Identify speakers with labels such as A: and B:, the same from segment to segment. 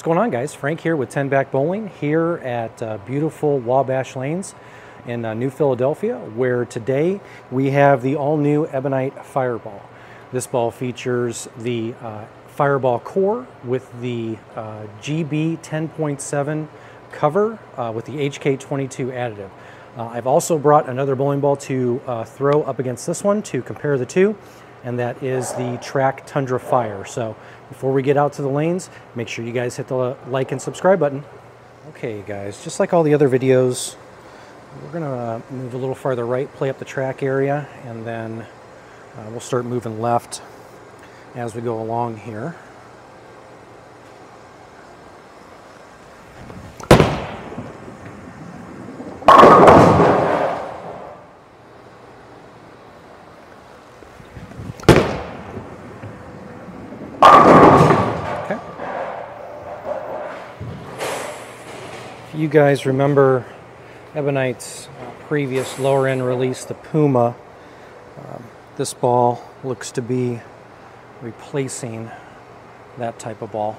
A: What's going on, guys? Frank here with 10 Back Bowling here at beautiful Wabash Lanes in New Philadelphia, where today we have the all-new Ebonite Fireball. This ball features the Fireball core with the GB 10.7 cover with the HK22 additive. I've also brought another bowling ball to throw up against this one to compare the two, and that is the Track Tundra Fire. So before we get out to the lanes, make sure you guys hit the like and subscribe button. Okay guys, just like all the other videos, we're gonna move a little farther right, play up the track area, and then we'll start moving left as we go along here. You guys remember Ebonite's previous lower end release, the Puma. This ball looks to be replacing that type of ball.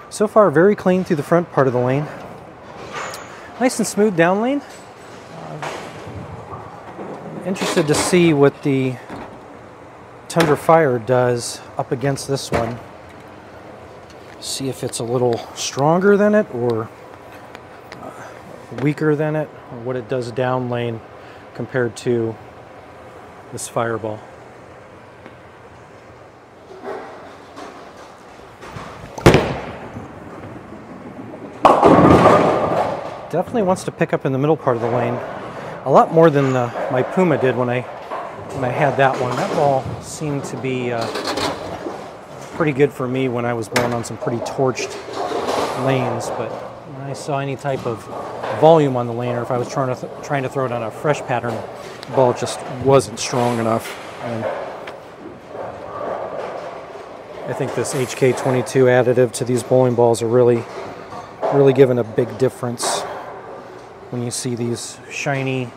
A: So far, very clean through the front part of the lane. Nice and smooth down lane. Interested to see what the Tundra Fire does up against this one. See if it's a little stronger than it or weaker than it, or what it does down lane compared to this Fireball. Definitely wants to pick up in the middle part of the lane a lot more than my Puma did when I had that one. That ball seemed to be pretty good for me when I was bowling on some pretty torched lanes, but when I saw any type of volume on the lane, or if I was trying to throw it on a fresh pattern, the ball just wasn't strong enough. And I think this HK22 additive to these bowling balls are really giving a big difference. When you see these shiny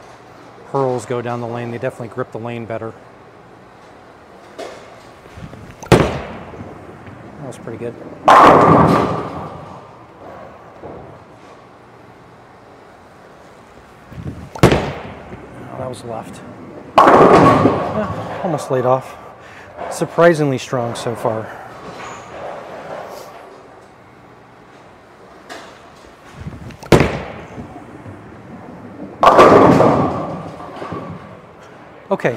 A: pearls go down the lane, they definitely grip the lane better. That was pretty good. Oh, that was left. Almost laid off. Surprisingly strong so far. Okay,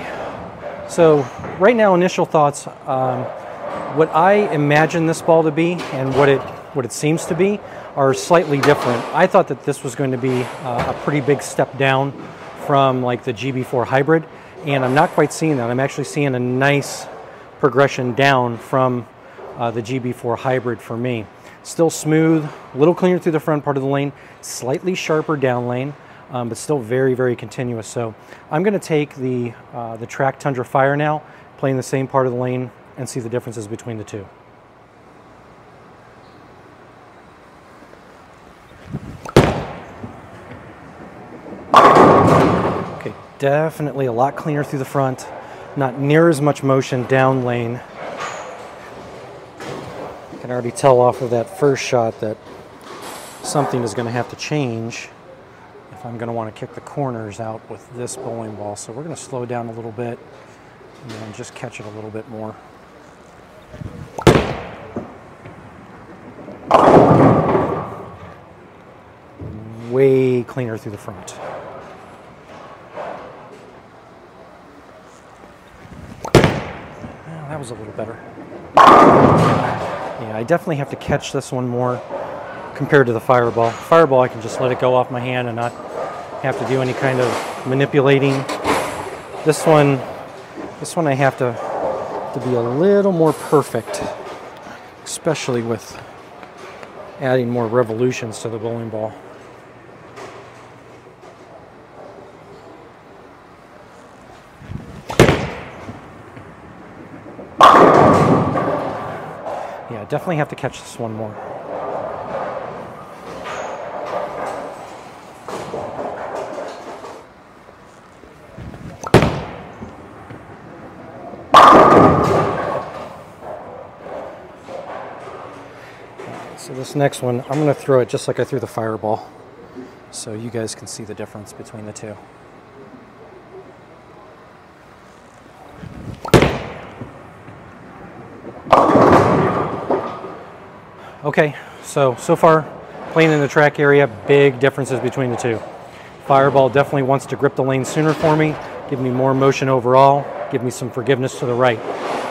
A: so right now, initial thoughts. What I imagine this ball to be and what it seems to be are slightly different. I thought that this was going to be a pretty big step down from like the GB4 hybrid, and I'm not quite seeing that. I'm actually seeing a nice progression down from the GB4 hybrid for me. Still smooth, a little cleaner through the front part of the lane, slightly sharper down lane. But still very continuous. So I'm going to take the Track Tundra Fire now, play in the same part of the lane, and see the differences between the two. Okay, definitely a lot cleaner through the front, not near as much motion down lane. I can already tell off of that first shot that something is going to have to change if I'm going to want to kick the corners out with this bowling ball. So we're going to slow down a little bit and then just catch it a little bit more. Way cleaner through the front. That was a little better. Yeah, I definitely have to catch this one more compared to the Fireball. Fireball, I can just let it go off my hand and not have to do any kind of manipulating. This one I have to be a little more perfect, especially with adding more revolutions to the bowling ball. Yeah, I definitely have to catch this one more. So this next one, I'm going to throw it just like I threw the Fireball, so you guys can see the difference between the two. Okay, so far, playing in the track area, big differences between the two. Fireball definitely wants to grip the lane sooner for me, give me more motion overall, give me some forgiveness to the right.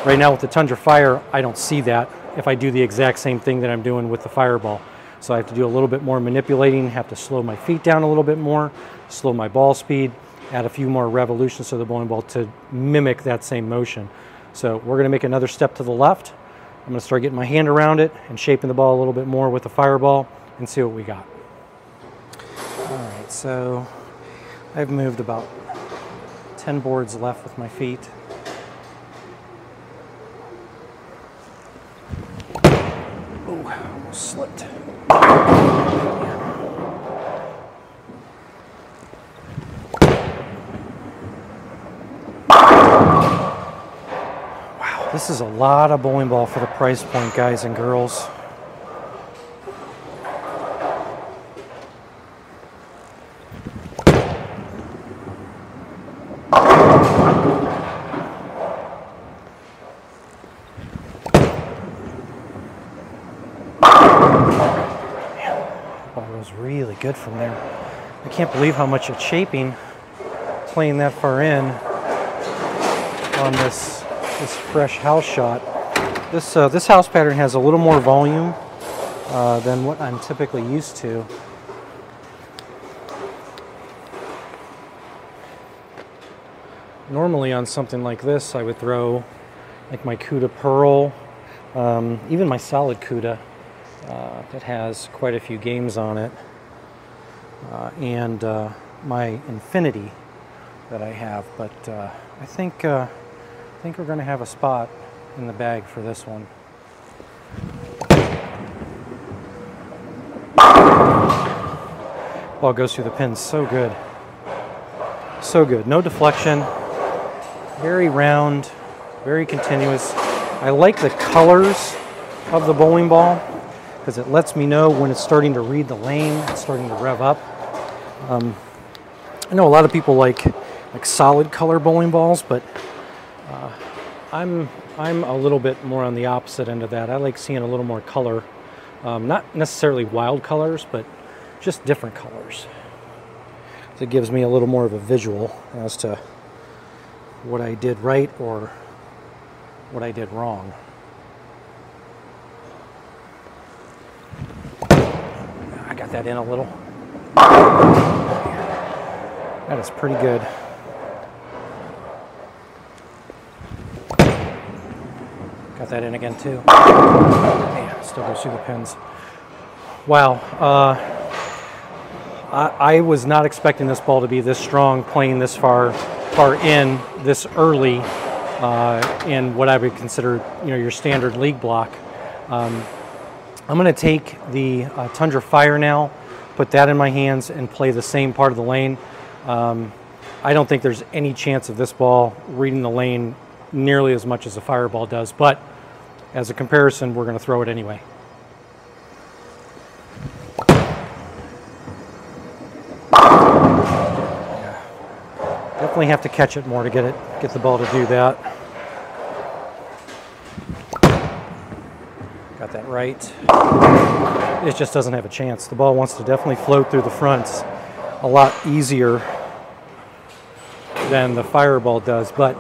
A: Right now with the Tundra Fire, I don't see that if I do the exact same thing that I'm doing with the Fireball. So I have to do a little bit more manipulating, have to slow my feet down a little bit more, slow my ball speed, add a few more revolutions to the bowling ball to mimic that same motion. So we're going to make another step to the left. I'm going to start getting my hand around it and shaping the ball a little bit more with the Fireball and see what we got. All right, so I've moved about 10 boards left with my feet. Oh, almost slipped. This is a lot of bowling ball for the price point, guys and girls. Ball was really good from there. I can't believe how much it's shaping playing that far in on this fresh house shot. This house pattern has a little more volume than what I'm typically used to. Normally on something like this, I would throw like my Cuda Pearl, even my solid Cuda that has quite a few games on it, and my Infinity that I have, but I think we're going to have a spot in the bag for this one. Ball goes through the pins so good. So good. No deflection. Very round. Very continuous. I like the colors of the bowling ball because it lets me know when it's starting to read the lane, it's starting to rev up. I know a lot of people like solid color bowling balls, but I'm a little bit more on the opposite end of that. I like seeing a little more color, not necessarily wild colors, but just different colors. It gives me a little more of a visual as to what I did right or what I did wrong. I got that in a little. That is pretty good. Got that in again too. Man, still goes through the pins. Wow. I was not expecting this ball to be this strong, playing this far in this early in what I would consider, your standard league block. I'm going to take the Tundra Fire now, put that in my hands, and play the same part of the lane. I don't think there's any chance of this ball reading the lane nearly as much as a Fireball does, but as a comparison, we're going to throw it anyway. Yeah. Definitely have to catch it more to get the ball to do that. Got that right. It just doesn't have a chance. The ball wants to definitely float through the fronts a lot easier than the Fireball does, but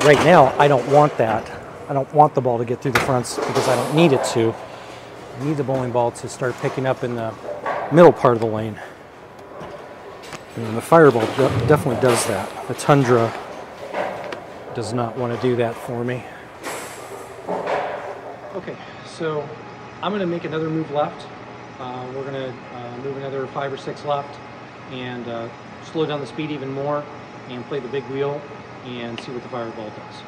A: right now I don't want that. I don't want the ball to get through the fronts because I don't need it to. I need the bowling ball to start picking up in the middle part of the lane. And the Fireball definitely does that. The Tundra does not want to do that for me. Okay, so I'm going to make another move left. We're going to move another 5 or 6 left and slow down the speed even more and play the big wheel and see what the Fireball does.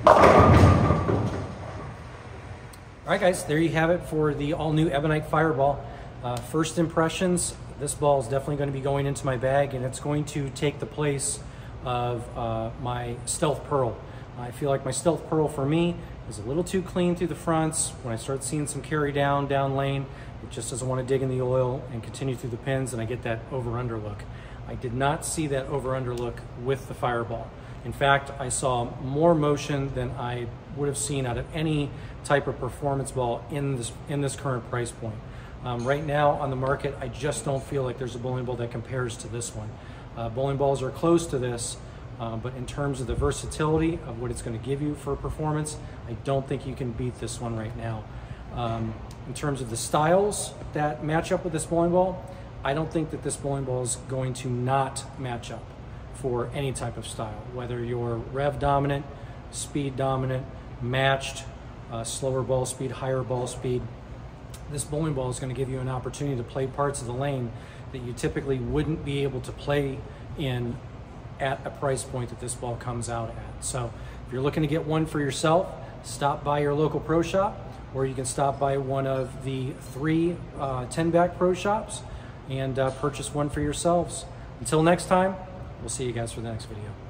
A: All right, guys, there you have it for the all-new Ebonite Fireball. First impressions, this ball is definitely going to be going into my bag, and it's going to take the place of my Stealth Pearl. I feel like my Stealth Pearl for me is a little too clean through the fronts. When I start seeing some carry down lane, it just doesn't want to dig in the oil and continue through the pins, and I get that over-under look. I did not see that over-under look with the Fireball. In fact, I saw more motion than I would have seen out of any type of performance ball in this current price point. Right now on the market, I just don't feel like there's a bowling ball that compares to this one. Bowling balls are close to this, but in terms of the versatility of what it's going to give you for performance, I don't think you can beat this one right now. In terms of the styles that match up with this bowling ball, I don't think that this bowling ball is going to not match up for any type of style, whether you're rev dominant, speed dominant, matched, slower ball speed, higher ball speed. This bowling ball is going to give you an opportunity to play parts of the lane that you typically wouldn't be able to play in at a price point that this ball comes out at. So if you're looking to get one for yourself, stop by your local pro shop, or you can stop by one of the 3 10-back pro shops and purchase one for yourselves. Until next time, we'll see you guys for the next video.